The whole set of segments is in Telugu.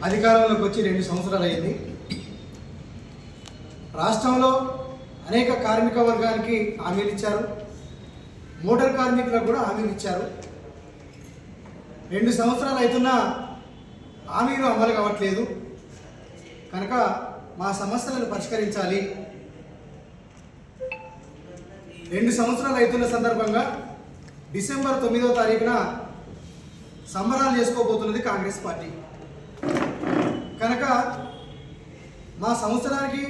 అధికారంలోకి వచ్చి 2 సంవత్సరాలు అయింది. రాష్ట్రంలో అనేక కార్మిక వర్గానికి హామీలు ఇచ్చారు, మోటార్ కార్మికులకు కూడా హామీలు ఇచ్చారు. 2 సంవత్సరాలు అవుతున్నా హామీలు అమలు కావట్లేదు. కనుక మా సమస్యలను పరిష్కరించాలి. 2 సంవత్సరాలు అవుతున్న సందర్భంగా డిసెంబర్ 9వ తారీఖున సంబరాలు చేసుకోబోతున్నది కాంగ్రెస్ పార్టీ. కనుక మా సంవత్సరానికి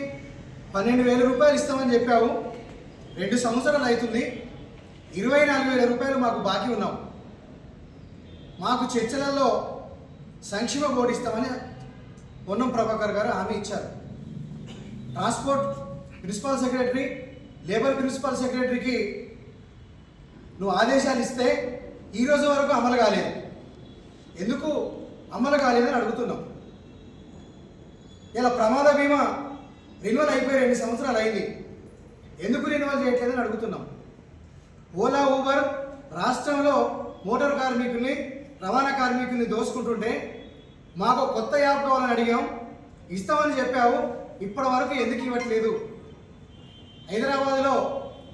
12,000 రూపాయలు ఇస్తామని చెప్పావు. 2 సంవత్సరాలు అవుతుంది, 24,000 రూపాయలు మాకు బాకీ ఉన్నాం. మాకు చర్చలలో సంక్షేమ బోర్డు ఇస్తామని పొన్నం ప్రభాకర్ గారు హామీ ఇచ్చారు. Transport principal secretary, labour principal సెక్రటరీకి నువ్వు ఆదేశాలు ఇస్తే ఈరోజు వరకు అమలు కాలేదు. ఎందుకు అమలు కాలేదని అడుగుతున్నాం. ఇలా ప్రమాద బీమా రెన్యువల్ అయిపోయి 2 సంవత్సరాలు అయింది, ఎందుకు రెన్యువల్ చేయట్లేదని అడుగుతున్నాం. ఓలా, ఊబర్ రాష్ట్రంలో మోటార్ కార్మికుల్ని, రవాణా కార్మికుల్ని దోసుకుంటుంటే మాకు కొత్త యాప్ కావాలని అడిగాం, ఇస్తామని చెప్పావు, ఇప్పటి వరకు ఎందుకు ఇవ్వట్లేదు. హైదరాబాద్లో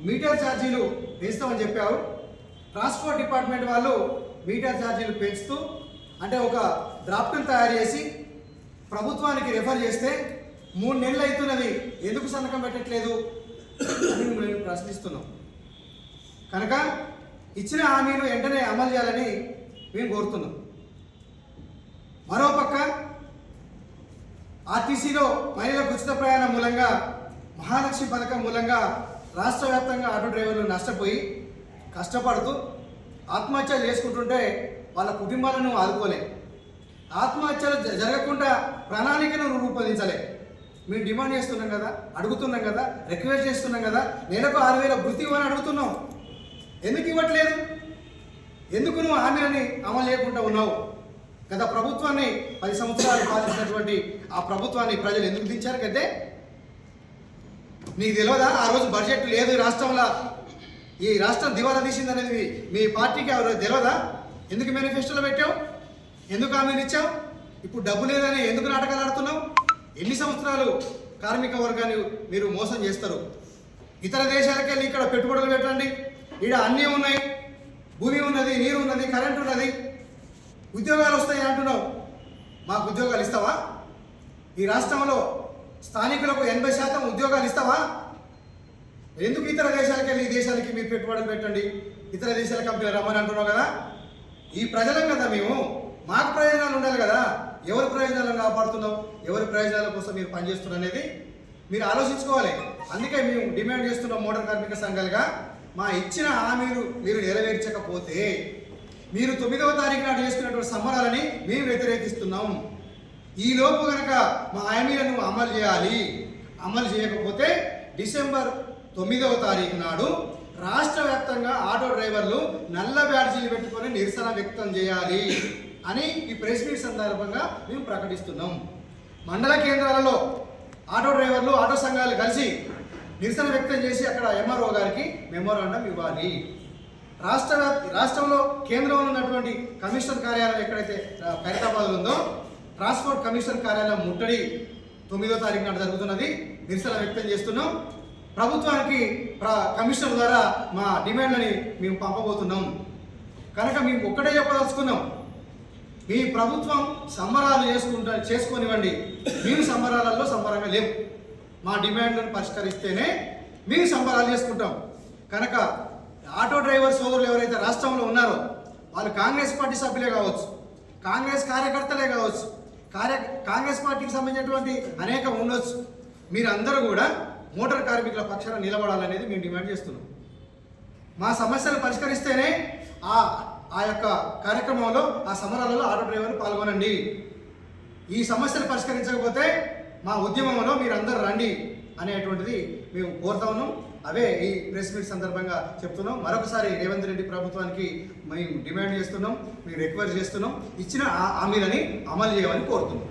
మీటర్ ఛార్జీలు పెంచుతామని చెప్పావు. ట్రాన్స్పోర్ట్ డిపార్ట్మెంట్ వాళ్ళు మీటర్ ఛార్జీలు పెంచుతూ అంటే ఒక డ్రాఫ్ట్ని తయారు చేసి ప్రభుత్వానికి రెఫర్ చేస్తే 3 నెలలు అవుతున్నది, ఎందుకు సంతకం పెట్టట్లేదు అని మేము ప్రశ్నిస్తున్నాం. కనుక ఇచ్చిన హామీలు వెంటనే అమలు చేయాలని మేము కోరుతున్నాం. మరోపక్క ఆర్టీసీలో మహిళలకు ఉచిత ప్రయాణం మూలంగా, మహాలక్ష్మి పథకం మూలంగా రాష్ట్ర వ్యాప్తంగా ఆటో డ్రైవర్లు నష్టపోయి కష్టపడుతూ ఆత్మహత్యలు చేసుకుంటుంటే వాళ్ళ కుటుంబాలను ఆదుకోలే. ఆత్మహత్యలు జరగకుండా ప్రణాళికను రూపొందించలే. మేము డిమాండ్ చేస్తున్నాం కదా, అడుగుతున్నాం కదా, రిక్వెస్ట్ చేస్తున్నాం కదా, నెలకు 6,000 వృత్తి ఇవ్వని అడుగుతున్నాం. ఎందుకు ఇవ్వట్లేదు? ఎందుకు నువ్వు హామీలని అమలు చేయకుండా ఉన్నావు? గత ప్రభుత్వాన్ని 10 సంవత్సరాలు పాలించినటువంటి ఆ ప్రభుత్వాన్ని ప్రజలు ఎందుకు దించారు కదే? నీకు తెలియదా? ఆ రోజు బడ్జెట్ లేదు రాష్ట్రంలో, ఈ రాష్ట్రం దివాలా తీసింది అనేది మీ పార్టీకి ఎవరు తెలియదా? ఎందుకు మేనిఫెస్టోలో పెట్టావు? ఎందుకు హామీలు ఇచ్చావు? ఇప్పుడు డబ్బు లేదని ఎందుకు నాటకాలు ఆడుతున్నావు? ఎన్ని సంవత్సరాలు కార్మిక వర్గాన్ని మీరు మోసం చేస్తారు? ఇతర దేశాలకి వెళ్ళి ఇక్కడ పెట్టుబడులు పెట్టండి, ఇక్కడ అన్నీ ఉన్నాయి, భూమి ఉన్నది, నీరు ఉన్నది, కరెంట్ ఉన్నది, ఉద్యోగాలు వస్తాయి అంటున్నావు. మాకు ఉద్యోగాలు ఇస్తావా? ఈ రాష్ట్రంలో స్థానికులకు 80% ఉద్యోగాలు ఇస్తావా? ఎందుకు ఇతర దేశాలకు వెళ్ళి ఈ దేశానికి మీరు పెట్టుబడులు పెట్టండి, ఇతర దేశాల కంపెనీలు రమ్మని అంటున్నావు కదా? ఈ ప్రజలం కదా మేము, మాకు ప్రయోజనాలు ఉండాలి కదా. ఎవరి ప్రయోజనాలను కాపాడుతున్నావు, ఎవరి ప్రయోజనాల కోసం మీరు పనిచేస్తున్నారు అనేది మీరు ఆలోచించుకోవాలి. అందుకే మేము డిమాండ్ చేస్తున్నాం మోటార్ కార్మిక సంఘాలుగా, మా ఇచ్చిన హామీలు మీరు నెరవేర్చకపోతే మీరు 9వ తారీఖు నాడు చేసుకున్నటువంటి సంబరాలని మేము వ్యతిరేకిస్తున్నాం. ఈలోపు కనుక మా హామీలను అమలు చేయాలి. అమలు చేయకపోతే డిసెంబర్ 9వ తారీఖు నాడు రాష్ట్ర వ్యాప్తంగా ఆటో డ్రైవర్లు నల్ల బ్యాడ్జీలు పెట్టుకొని నిరసన వ్యక్తం చేయాలి అని ఈ ప్రెస్ మీట్ సందర్భంగా మేము ప్రకటిస్తున్నాం. మండల కేంద్రాలలో ఆటో డ్రైవర్లు, ఆటో సంఘాలు కలిసి నిరసన వ్యక్తం చేసి అక్కడ ఎంఆర్ఓ గారికి మెమోరాండం ఇవ్వాలి. రాష్ట్రంలో కేంద్రంలో ఉన్నటువంటి కమిషనర్ కార్యాలయం ఎక్కడైతే ఖైరతాబాద్లో ఉందో, ట్రాన్స్పోర్ట్ కమిషనర్ కార్యాలయం ముట్టడి 9వ తారీఖు నాడు జరుగుతున్నది. నిరసన వ్యక్తం చేస్తున్నాం. ప్రభుత్వానికి కమిషనర్ ద్వారా మా డిమాండ్లని మేము పంపబోతున్నాం. కనుక మేము ఒక్కటే చెప్పదలుచుకున్నాం, మీ ప్రభుత్వం సంబరాలు చేసుకోనివ్వండి, మేము సంబరాలలో సంబరంగా లేవు. మా డిమాండ్లను పరిష్కరిస్తేనే మేము సంబరాలు చేసుకుంటాం. కనుక ఆటో డ్రైవర్ సోదరులు ఎవరైతే రాష్ట్రంలో ఉన్నారో వాళ్ళు కాంగ్రెస్ పార్టీ సభ్యులే కావచ్చు, కాంగ్రెస్ కార్యకర్తలే కావచ్చు, కాంగ్రెస్ పార్టీకి సంబంధించినటువంటి అనేక ఉండొచ్చు. మీరందరూ కూడా మోటార్ కార్మికుల పక్షాన నిలబడాలనేది మేము డిమాండ్ చేస్తున్నాం. మా సమస్యలు పరిష్కరిస్తేనే ఆ యొక్క కార్యక్రమంలో, ఆ సమరాలలో ఆటో డ్రైవర్లు పాల్గొనండి. ఈ సమస్యలు పరిష్కరించకపోతే మా ఉద్యమంలో మీరందరూ రండి అనేటువంటిది మేము కోరుతా ఉన్నాం. అవే ఈ ప్రెస్ మీట్ సందర్భంగా చెప్తున్నాం. మరొకసారి రేవంత్ రెడ్డి ప్రభుత్వానికి మేము డిమాండ్ చేస్తున్నాం, మేము రిక్వెస్ట్ చేస్తున్నాం, ఇచ్చిన హామీలని అమలు చేయమని కోరుతున్నాం.